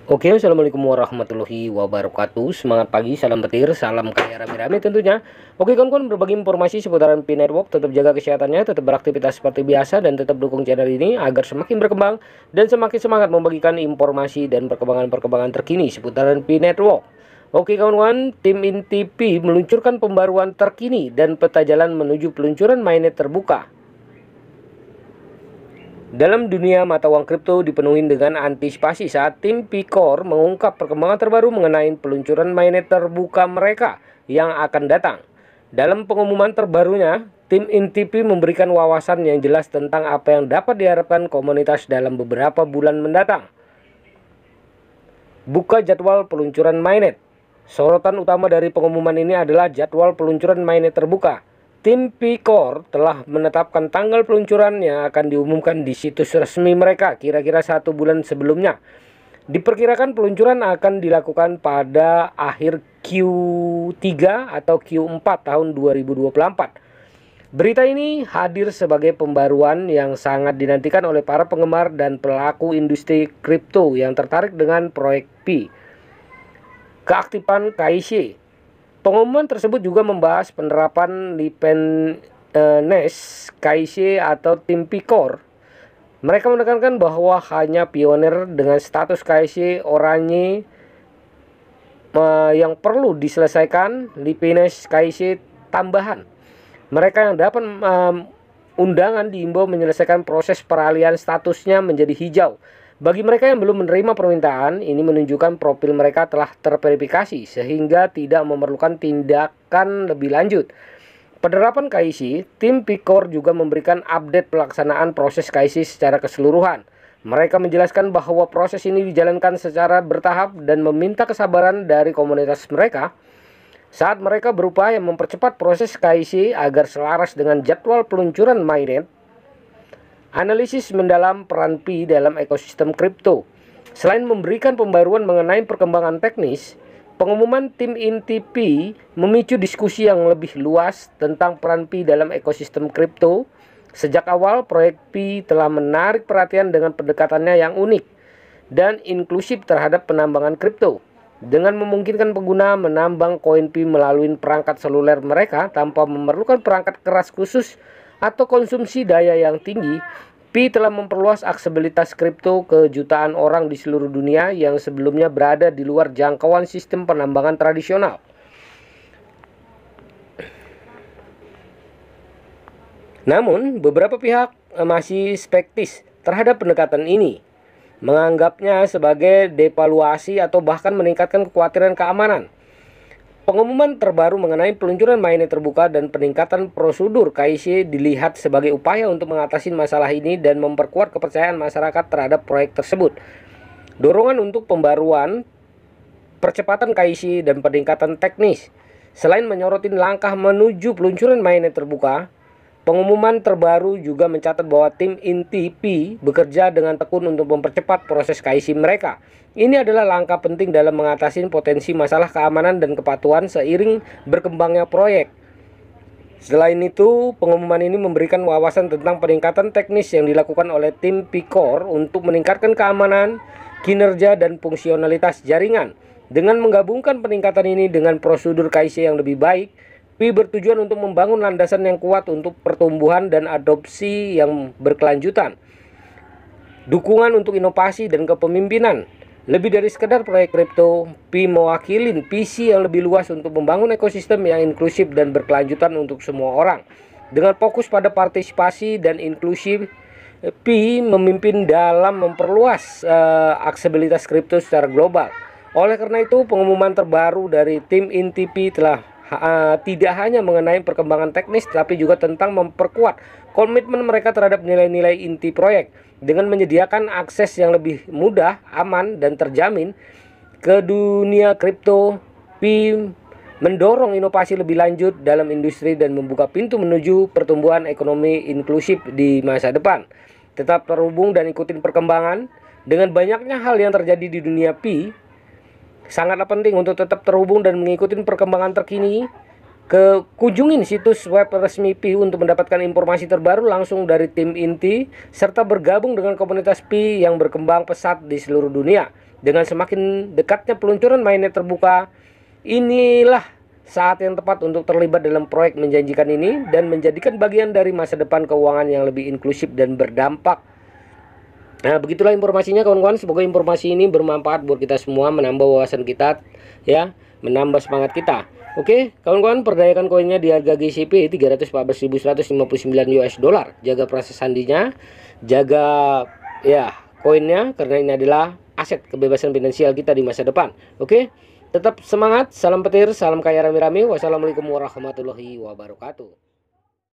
Oke, assalamualaikum warahmatullahi wabarakatuh. Semangat pagi, salam petir, salam kaya rame-rame tentunya. Oke kawan-kawan, berbagi informasi seputaran Pi Network. Tetap jaga kesehatannya, tetap beraktivitas seperti biasa, dan tetap dukung channel ini agar semakin berkembang dan semakin semangat membagikan informasi dan perkembangan-perkembangan terkini seputaran Pi Network. Oke kawan-kawan, tim inti Pi meluncurkan pembaruan terkini dan peta jalan menuju peluncuran mainnet terbuka. Dalam dunia mata uang kripto dipenuhi dengan antisipasi saat tim Picor mengungkap perkembangan terbaru mengenai peluncuran mainnet terbuka mereka yang akan datang. Dalam pengumuman terbarunya, tim Intipi memberikan wawasan yang jelas tentang apa yang dapat diharapkan komunitas dalam beberapa bulan mendatang. Buka jadwal peluncuran mainnet. Sorotan utama dari pengumuman ini adalah jadwal peluncuran mainnet terbuka. Tim Picor telah menetapkan tanggal peluncuran yang akan diumumkan di situs resmi mereka kira-kira 1 bulan sebelumnya. Diperkirakan peluncuran akan dilakukan pada akhir Q3 atau Q4 tahun 2024. Berita ini hadir sebagai pembaruan yang sangat dinantikan oleh para penggemar dan pelaku industri kripto yang tertarik dengan proyek Pi. Keaktifan KIC. Pengumuman tersebut juga membahas penerapan Lipenes KIC atau tim Picor. Mereka menekankan bahwa hanya pionir dengan status KIC oranye yang perlu diselesaikan Lipenes KIC tambahan. Mereka yang dapat undangan diimbau menyelesaikan proses peralihan statusnya menjadi hijau. Bagi mereka yang belum menerima permintaan, ini menunjukkan profil mereka telah terverifikasi sehingga tidak memerlukan tindakan lebih lanjut. Penerapan KIC, tim Picor juga memberikan update pelaksanaan proses KIC secara keseluruhan. Mereka menjelaskan bahwa proses ini dijalankan secara bertahap dan meminta kesabaran dari komunitas mereka saat mereka berupaya mempercepat proses KIC agar selaras dengan jadwal peluncuran mainnet. Analisis mendalam peran Pi dalam ekosistem kripto. Selain memberikan pembaruan mengenai perkembangan teknis, pengumuman tim inti Pi memicu diskusi yang lebih luas tentang peran Pi dalam ekosistem kripto. Sejak awal, proyek Pi telah menarik perhatian dengan pendekatannya yang unik dan inklusif terhadap penambangan kripto. Dengan memungkinkan pengguna menambang koin Pi melalui perangkat seluler mereka tanpa memerlukan perangkat keras khusus atau konsumsi daya yang tinggi, Pi telah memperluas aksesibilitas kripto ke jutaan orang di seluruh dunia yang sebelumnya berada di luar jangkauan sistem penambangan tradisional. Namun, beberapa pihak masih skeptis terhadap pendekatan ini, menganggapnya sebagai devaluasi atau bahkan meningkatkan kekhawatiran keamanan. Pengumuman terbaru mengenai peluncuran mainnet terbuka dan peningkatan prosedur KIC dilihat sebagai upaya untuk mengatasi masalah ini dan memperkuat kepercayaan masyarakat terhadap proyek tersebut. Dorongan untuk pembaruan, percepatan KIC, dan peningkatan teknis. Selain menyorotin langkah menuju peluncuran mainnet terbuka, pengumuman terbaru juga mencatat bahwa tim inti Pi bekerja dengan tekun untuk mempercepat proses KIC mereka. Ini adalah langkah penting dalam mengatasi potensi masalah keamanan dan kepatuhan seiring berkembangnya proyek. Selain itu, pengumuman ini memberikan wawasan tentang peningkatan teknis yang dilakukan oleh tim Picor untuk meningkatkan keamanan, kinerja, dan fungsionalitas jaringan. Dengan menggabungkan peningkatan ini dengan prosedur KIC yang lebih baik, Pi bertujuan untuk membangun landasan yang kuat untuk pertumbuhan dan adopsi yang berkelanjutan. Dukungan untuk inovasi dan kepemimpinan. Lebih dari sekedar proyek kripto, Pi mewakili visi yang lebih luas untuk membangun ekosistem yang inklusif dan berkelanjutan untuk semua orang. Dengan fokus pada partisipasi dan inklusif, Pi memimpin dalam memperluas aksesibilitas kripto secara global. Oleh karena itu, pengumuman terbaru dari tim inti Pi telah tidak hanya mengenai perkembangan teknis, tapi juga tentang memperkuat komitmen mereka terhadap nilai-nilai inti proyek. Dengan menyediakan akses yang lebih mudah, aman, dan terjamin ke dunia kripto, Pi mendorong inovasi lebih lanjut dalam industri dan membuka pintu menuju pertumbuhan ekonomi inklusif di masa depan. Tetap terhubung dan ikutin perkembangan. Dengan banyaknya hal yang terjadi di dunia Pi, sangatlah penting untuk tetap terhubung dan mengikuti perkembangan terkini Kunjungin situs web resmi Pi untuk mendapatkan informasi terbaru langsung dari tim inti, serta bergabung dengan komunitas Pi yang berkembang pesat di seluruh dunia. Dengan semakin dekatnya peluncuran mainnet terbuka, inilah saat yang tepat untuk terlibat dalam proyek menjanjikan ini dan menjadikan bagian dari masa depan keuangan yang lebih inklusif dan berdampak. Nah, begitulah informasinya kawan-kawan. Semoga informasi ini bermanfaat buat kita semua, menambah wawasan kita ya, menambah semangat kita. Oke, kawan-kawan, perdayakan koinnya di harga GCP 314.159 US dollar. Jaga proses sandinya, jaga ya koinnya, karena ini adalah aset kebebasan finansial kita di masa depan. Oke, tetap semangat, salam petir, salam kaya rame-rame. Wassalamualaikum warahmatullahi wabarakatuh.